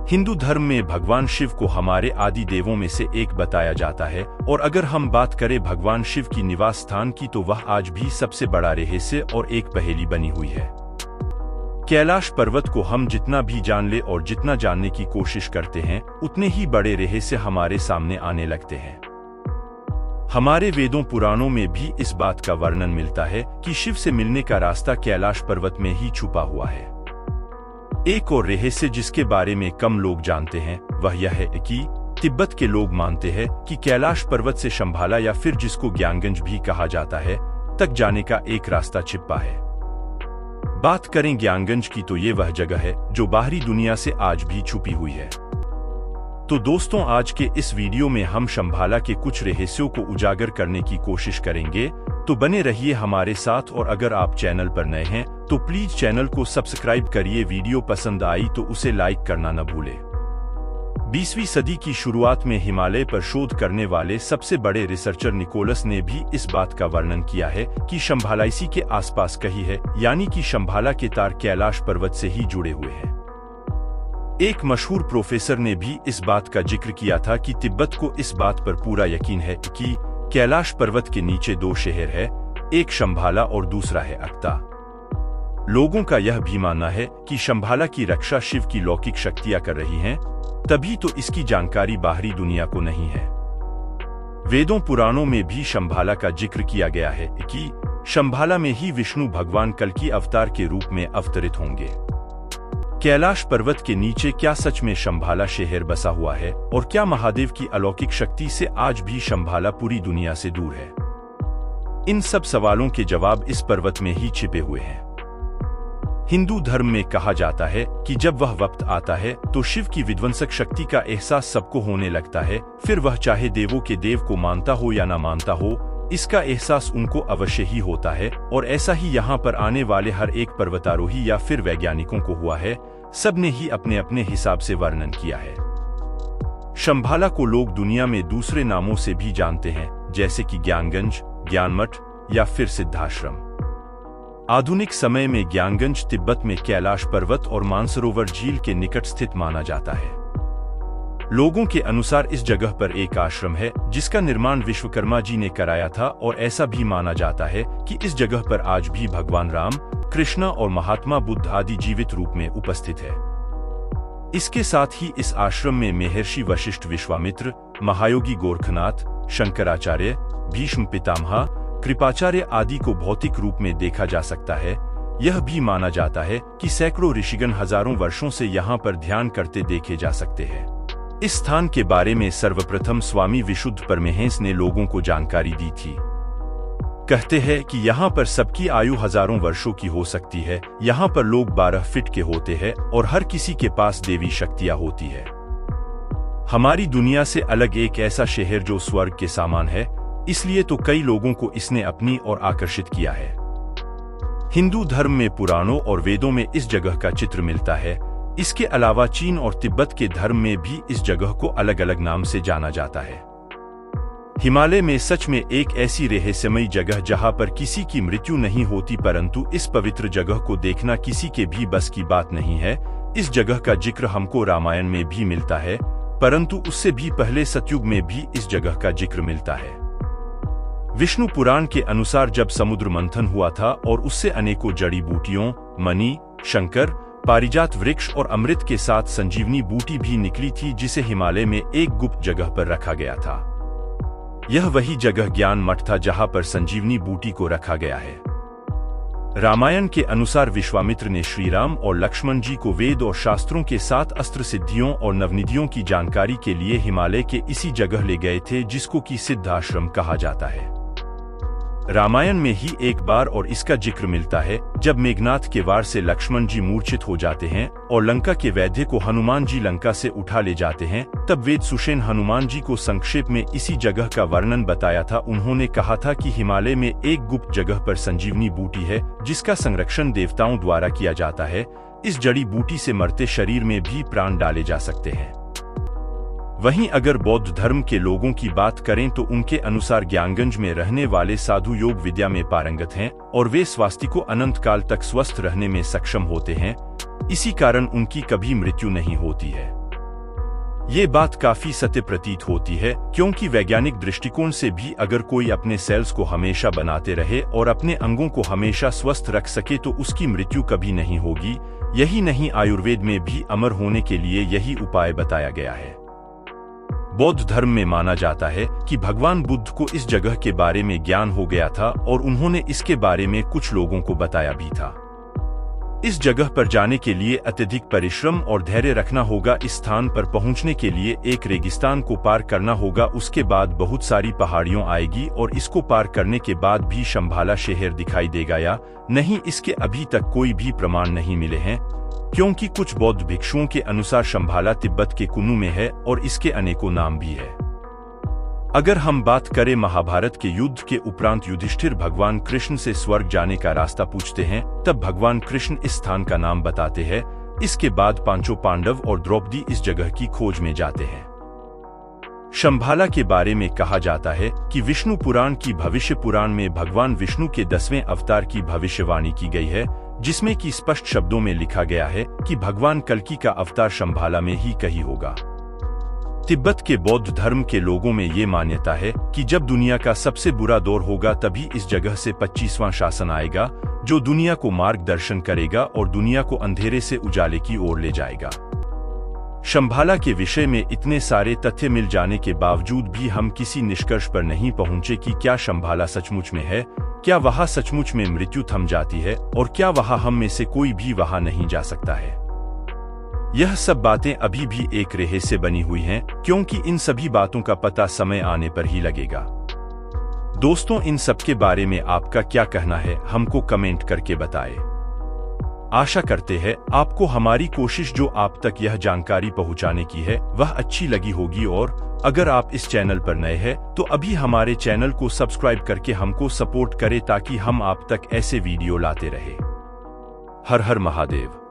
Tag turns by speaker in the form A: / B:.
A: हिंदू धर्म में भगवान शिव को हमारे आदि देवों में से एक बताया जाता है, और अगर हम बात करें भगवान शिव की निवास स्थान की तो वह आज भी सबसे बड़ा रहस्य और एक पहेली बनी हुई है। कैलाश पर्वत को हम जितना भी जान ले और जितना जानने की कोशिश करते हैं, उतने ही बड़े रहस्य हमारे सामने आने लगते हैं। हमारे वेदों पुराणों में भी इस बात का वर्णन मिलता है कि शिव से मिलने का रास्ता कैलाश पर्वत में ही छुपा हुआ है। एक और रहस्य जिसके बारे में कम लोग जानते हैं वह यह है कि तिब्बत के लोग मानते हैं कि कैलाश पर्वत से शंभाला या फिर जिसको ज्ञानगंज भी कहा जाता है तक जाने का एक रास्ता छिपा है। बात करें ज्ञानगंज की तो ये वह जगह है जो बाहरी दुनिया से आज भी छुपी हुई है। तो दोस्तों, आज के इस वीडियो में हम शंभाला के कुछ रहस्यों को उजागर करने की कोशिश करेंगे, तो बने रहिए हमारे साथ। और अगर आप चैनल पर नए हैं तो प्लीज चैनल को सब्सक्राइब करिए। वीडियो पसंद आई तो उसे लाइक करना न भूलें। 20वीं सदी की शुरुआत में हिमालय पर शोध करने वाले सबसे बड़े रिसर्चर निकोलस ने भी इस बात का वर्णन किया है कि शंभाला इसी के आसपास कहीं है, यानी कि शंभाला के तार कैलाश पर्वत से ही जुड़े हुए हैं। एक मशहूर प्रोफेसर ने भी इस बात का जिक्र किया था कि तिब्बत को इस बात पर पूरा यकीन है कि कैलाश पर्वत के नीचे दो शहर है, एक शंभाला और दूसरा है अक्ता। लोगों का यह भी मानना है कि शंभाला की रक्षा शिव की लौकिक शक्तियां कर रही हैं, तभी तो इसकी जानकारी बाहरी दुनिया को नहीं है। वेदों पुराणों में भी शंभाला का जिक्र किया गया है कि शंभाला में ही विष्णु भगवान कल्कि अवतार के रूप में अवतरित होंगे। कैलाश पर्वत के नीचे क्या सच में शंभाला शहर बसा हुआ है, और क्या महादेव की अलौकिक शक्ति से आज भी शंभाला पूरी दुनिया से दूर है? इन सब सवालों के जवाब इस पर्वत में ही छिपे हुए हैं। हिंदू धर्म में कहा जाता है कि जब वह वक्त आता है तो शिव की विध्वंसक शक्ति का एहसास सबको होने लगता है, फिर वह चाहे देवों के देव को मानता हो या ना मानता हो, इसका एहसास उनको अवश्य ही होता है। और ऐसा ही यहाँ पर आने वाले हर एक पर्वतारोही या फिर वैज्ञानिकों को हुआ है। सबने ही अपने अपने हिसाब से वर्णन किया है। शंभाला को लोग दुनिया में दूसरे नामों से भी जानते हैं, जैसे कि ज्ञानगंज, ज्ञानमठ या फिर सिद्धाश्रम। आधुनिक समय में ज्ञानगंज तिब्बत में कैलाश पर्वत और मानसरोवर झील के निकट स्थित माना जाता है। लोगों के अनुसार इस जगह पर एक आश्रम है जिसका निर्माण विश्वकर्मा जी ने कराया था, और ऐसा भी माना जाता है कि इस जगह पर आज भी भगवान राम, कृष्णा और महात्मा बुद्ध आदि जीवित रूप में उपस्थित है। इसके साथ ही इस आश्रम में महर्षि वशिष्ठ, विश्वामित्र, महायोगी गोरखनाथ, शंकराचार्य, भीष्म पितामह, कृपाचार्य आदि को भौतिक रूप में देखा जा सकता है। यह भी माना जाता है कि सैकड़ों ऋषिगण हजारों वर्षों से यहाँ पर ध्यान करते देखे जा सकते हैं। इस स्थान के बारे में सर्वप्रथम स्वामी विशुद्ध परमहंस ने लोगों को जानकारी दी थी। कहते हैं कि यहाँ पर सबकी आयु हजारों वर्षों की हो सकती है। यहाँ पर लोग 12 फीट के होते हैं और हर किसी के पास देवी शक्तियाँ होती है। हमारी दुनिया से अलग एक ऐसा शहर जो स्वर्ग के समान है, इसलिए तो कई लोगों को इसने अपनी ओर आकर्षित किया है। हिंदू धर्म में पुराणों और वेदों में इस जगह का चित्र मिलता है। इसके अलावा चीन और तिब्बत के धर्म में भी इस जगह को अलग अलग नाम से जाना जाता है। हिमालय में सच में एक ऐसी रहस्यमयी जगह जहां पर किसी की मृत्यु नहीं होती, परंतु इस पवित्र जगह को देखना किसी के भी बस की बात नहीं है। इस जगह का जिक्र हमको रामायण में भी मिलता है, परंतु उससे भी पहले सतयुग में भी इस जगह का जिक्र मिलता है। विष्णु पुराण के अनुसार जब समुद्र मंथन हुआ था और उससे अनेकों जड़ी बूटियों, मणि, शंकर, पारिजात वृक्ष और अमृत के साथ संजीवनी बूटी भी निकली थी, जिसे हिमालय में एक गुप्त जगह पर रखा गया था। यह वही जगह ज्ञान मठ था जहां पर संजीवनी बूटी को रखा गया है। रामायण के अनुसार विश्वामित्र ने श्री राम और लक्ष्मण जी को वेद और शास्त्रों के साथ अस्त्र सिद्धियों और नवनिधियों की जानकारी के लिए हिमालय के इसी जगह ले गए थे, जिसको कि सिद्धाश्रम कहा जाता है। रामायण में ही एक बार और इसका जिक्र मिलता है जब मेघनाथ के वार से लक्ष्मण जी मूर्छित हो जाते हैं और लंका के वैद्य को हनुमान जी लंका से उठा ले जाते हैं। तब वेद सुषेण हनुमान जी को संक्षेप में इसी जगह का वर्णन बताया था। उन्होंने कहा था कि हिमालय में एक गुप्त जगह पर संजीवनी बूटी है जिसका संरक्षण देवताओं द्वारा किया जाता है। इस जड़ी बूटी से मरते शरीर में भी प्राण डाले जा सकते हैं। वहीं अगर बौद्ध धर्म के लोगों की बात करें तो उनके अनुसार ज्ञानगंज में रहने वाले साधु योग विद्या में पारंगत हैं और वे स्वास्तिकों अनंत काल तक स्वस्थ रहने में सक्षम होते हैं। इसी कारण उनकी कभी मृत्यु नहीं होती है। ये बात काफी सत्य प्रतीत होती है, क्योंकि वैज्ञानिक दृष्टिकोण से भी अगर कोई अपने सेल्स को हमेशा बनाते रहे और अपने अंगों को हमेशा स्वस्थ रख सके तो उसकी मृत्यु कभी नहीं होगी। यही नहीं, आयुर्वेद में भी अमर होने के लिए यही उपाय बताया गया है। बौद्ध धर्म में माना जाता है कि भगवान बुद्ध को इस जगह के बारे में ज्ञान हो गया था और उन्होंने इसके बारे में कुछ लोगों को बताया भी था। इस जगह पर जाने के लिए अत्यधिक परिश्रम और धैर्य रखना होगा। इस स्थान पर पहुंचने के लिए एक रेगिस्तान को पार करना होगा, उसके बाद बहुत सारी पहाड़ियों आएगी और इसको पार करने के बाद भी शंभाला शहर दिखाई देगा या नहीं, इसके अभी तक कोई भी प्रमाण नहीं मिले हैं, क्योंकि कुछ बौद्ध भिक्षुओं के अनुसार शंभाला तिब्बत के कुनु में है और इसके अनेकों नाम भी है। अगर हम बात करें महाभारत के युद्ध के उपरांत युधिष्ठिर भगवान कृष्ण से स्वर्ग जाने का रास्ता पूछते हैं, तब भगवान कृष्ण इस स्थान का नाम बताते हैं। इसके बाद पांचों पांडव और द्रौपदी इस जगह की खोज में जाते हैं। शंभाला के बारे में कहा जाता है कि विष्णु पुराण की भविष्य पुराण में भगवान विष्णु के 10वें अवतार की भविष्यवाणी की गई है, जिसमें कि स्पष्ट शब्दों में लिखा गया है कि भगवान कल्कि का अवतार शंभाला में ही कहीं होगा। तिब्बत के बौद्ध धर्म के लोगों में ये मान्यता है कि जब दुनिया का सबसे बुरा दौर होगा तभी इस जगह से 25वां शासन आएगा, जो दुनिया को मार्गदर्शन करेगा और दुनिया को अंधेरे से उजाले की ओर ले जाएगा। शंभाला के विषय में इतने सारे तथ्य मिल जाने के बावजूद भी हम किसी निष्कर्ष पर नहीं पहुंचे कि क्या शंभाला सचमुच में है, क्या वहां सचमुच में मृत्यु थम जाती है और क्या वहां हम में से कोई भी वहां नहीं जा सकता है। यह सब बातें अभी भी एक रहस्य बनी हुई हैं, क्योंकि इन सभी बातों का पता समय आने पर ही लगेगा। दोस्तों, इन सब के बारे में आपका क्या कहना है, हमको कमेंट करके बताएं। आशा करते हैं आपको हमारी कोशिश जो आप तक यह जानकारी पहुंचाने की है वह अच्छी लगी होगी, और अगर आप इस चैनल पर नए हैं तो अभी हमारे चैनल को सब्सक्राइब करके हमको सपोर्ट करें ताकि हम आप तक ऐसे वीडियो लाते रहे। हर हर महादेव।